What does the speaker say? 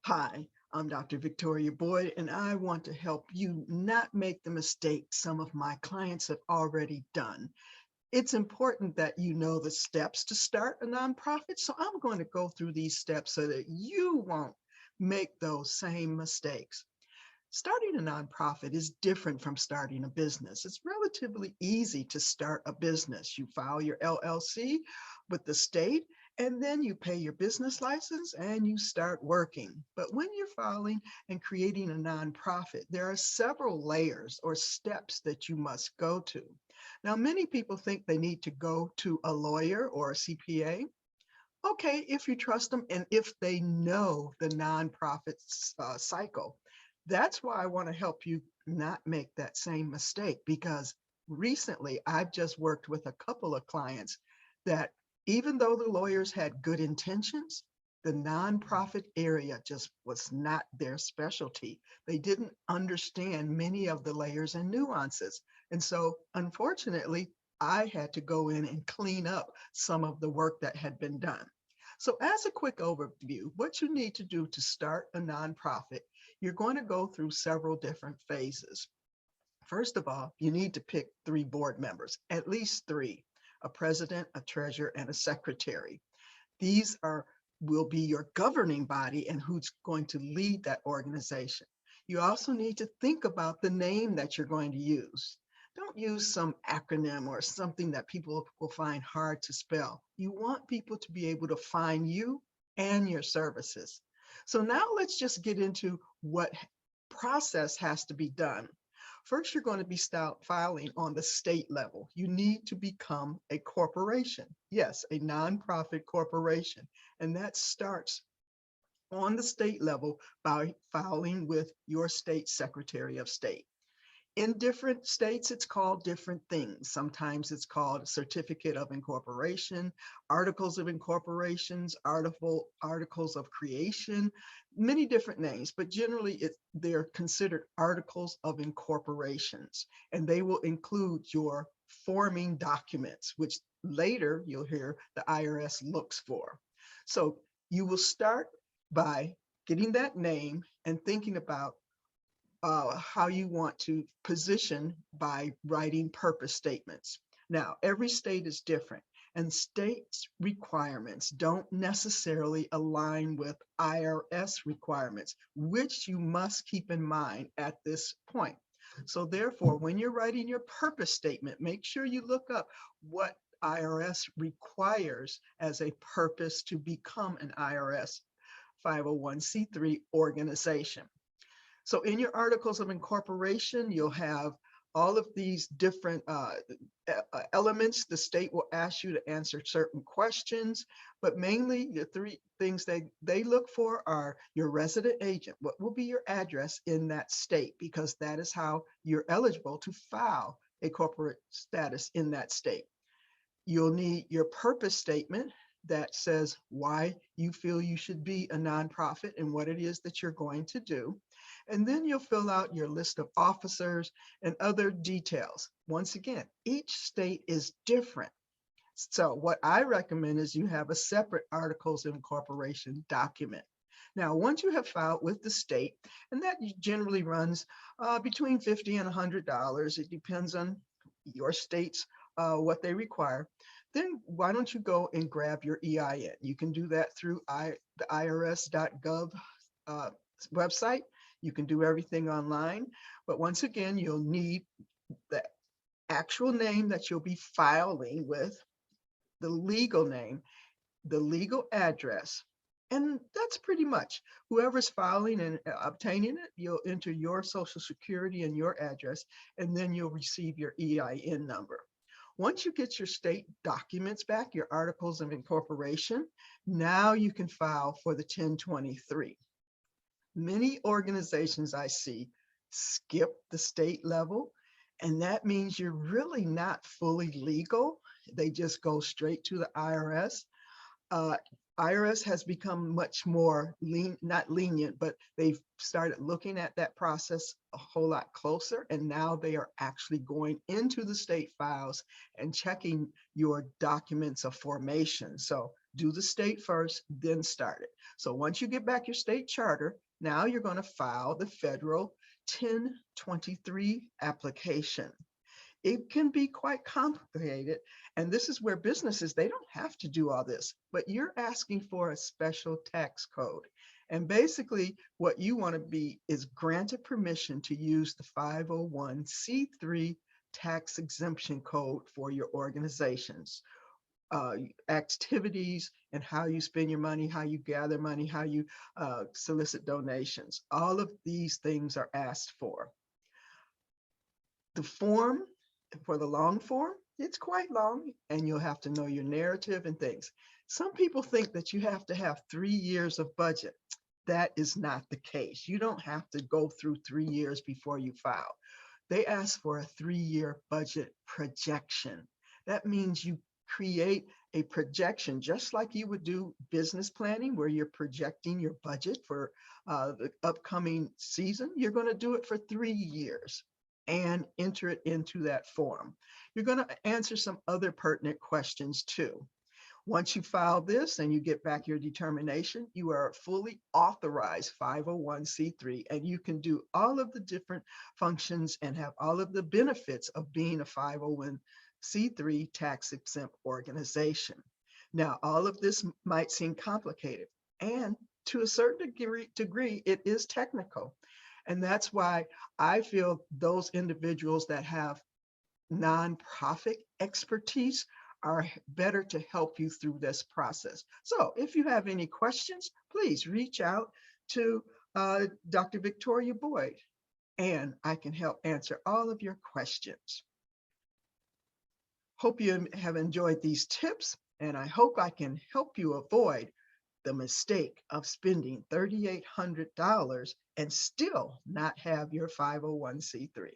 Hi, I'm Dr. Victoria Boyd, and I want to help you not make the mistakes some of my clients have already done. It's important that you know the steps to start a nonprofit, so I'm going to go through these steps so that you won't make those same mistakes. Starting a nonprofit is different from starting a business. It's relatively easy to start a business. You file your LLC with the state, and then you pay your business license and you start working. But when you're filing and creating a nonprofit, there are several layers or steps that you must go to. Now, many people think they need to go to a lawyer or a CPA. Okay, if you trust them and if they know the nonprofit cycle. That's why I want to help you not make that same mistake, because recently I've just worked with a couple of clients that even though the lawyers had good intentions, the nonprofit area just was not their specialty. They didn't understand many of the layers and nuances. And so unfortunately, I had to go in and clean up some of the work that had been done. So as a quick overview, what you need to do to start a nonprofit, you're going to go through several different phases. First of all, you need to pick 3 board members, at least 3, a president, a treasurer, and a secretary. These will be your governing body and who's going to lead that organization. You also need to think about the name that you're going to use. Don't use some acronym or something that people will find hard to spell. You want people to be able to find you and your services. So now let's just get into what process has to be done. First, you're going to be filing on the state level. You need to become a corporation. Yes, a nonprofit corporation. And that starts on the state level by filing with your state Secretary of State. In different states, it's called different things. Sometimes it's called certificate of incorporation, articles of incorporations, articles of creation, many different names, but generally they're considered articles of incorporations, and they will include your forming documents, which later you'll hear the IRS looks for. So you will start by getting that name and thinking about how you want to position by writing purpose statements. Now, every state is different, and states' requirements don't necessarily align with IRS requirements, which you must keep in mind at this point. So therefore, when you're writing your purpose statement, make sure you look up what IRS requires as a purpose to become an IRS 501c3 organization. So in your articles of incorporation, you'll have all of these different elements. The state will ask you to answer certain questions, but mainly the 3 things they look for are your resident agent. What will be your address in that state? Because that is how you're eligible to file a corporate status in that state. You'll need your purpose statement that says why you feel you should be a nonprofit and what it is that you're going to do. And then you'll fill out your list of officers and other details. Once again, each state is different. So what I recommend is you have a separate articles of incorporation document. Now, once you have filed with the state, and that generally runs between $50 and $100, it depends on your state's what they require, then why don't you go and grab your EIN? You can do that through the irs.gov website. You can do everything online, but once again, you'll need the actual name that you'll be filing with, the legal name, the legal address, and that's pretty much. Whoever's filing and obtaining it, you'll enter your social security and your address, and then you'll receive your EIN number. Once you get your state documents back, your articles of incorporation, now you can file for the 1023. Many organizations I see skip the state level, and that means you're really not fully legal. They just go straight to the IRS. IRS has become much more not lenient, but they've started looking at that process a whole lot closer. And now they are actually going into the state files and checking your documents of formation. So Do the state first, then start it. So once you get back your state charter, now you're going to file the federal 1023 application. It can be quite complicated. And this is where businesses, they don't have to do all this, but you're asking for a special tax code. And basically what you want to be is granted permission to use the 501c3 tax exemption code for your organizations, activities, and how you spend your money, how you gather money, how you solicit donations. All of these things are asked for. The form, for the long form, it's quite long, and you'll have to know your narrative and things. Some people think that you have to have 3 years of budget. That is not the case. You don't have to go through 3 years before you file. They ask for a 3-year budget projection. That means you create a projection, just like you would do business planning, where you're projecting your budget for the upcoming season. You're going to do it for 3 years and enter it into that form. You're going to answer some other pertinent questions too. Once you file this and you get back your determination, you are a fully authorized 501c3, and you can do all of the different functions and have all of the benefits of being a 501c3 tax exempt organization. Now, all of this might seem complicated, and to a certain degree, it is technical. And that's why I feel those individuals that have nonprofit expertise are better to help you through this process. So if you have any questions, please reach out to Dr. Victoria Boyd, and I can help answer all of your questions. Hope you have enjoyed these tips, and I hope I can help you avoid the mistake of spending $3,800 and still not have your 501c3.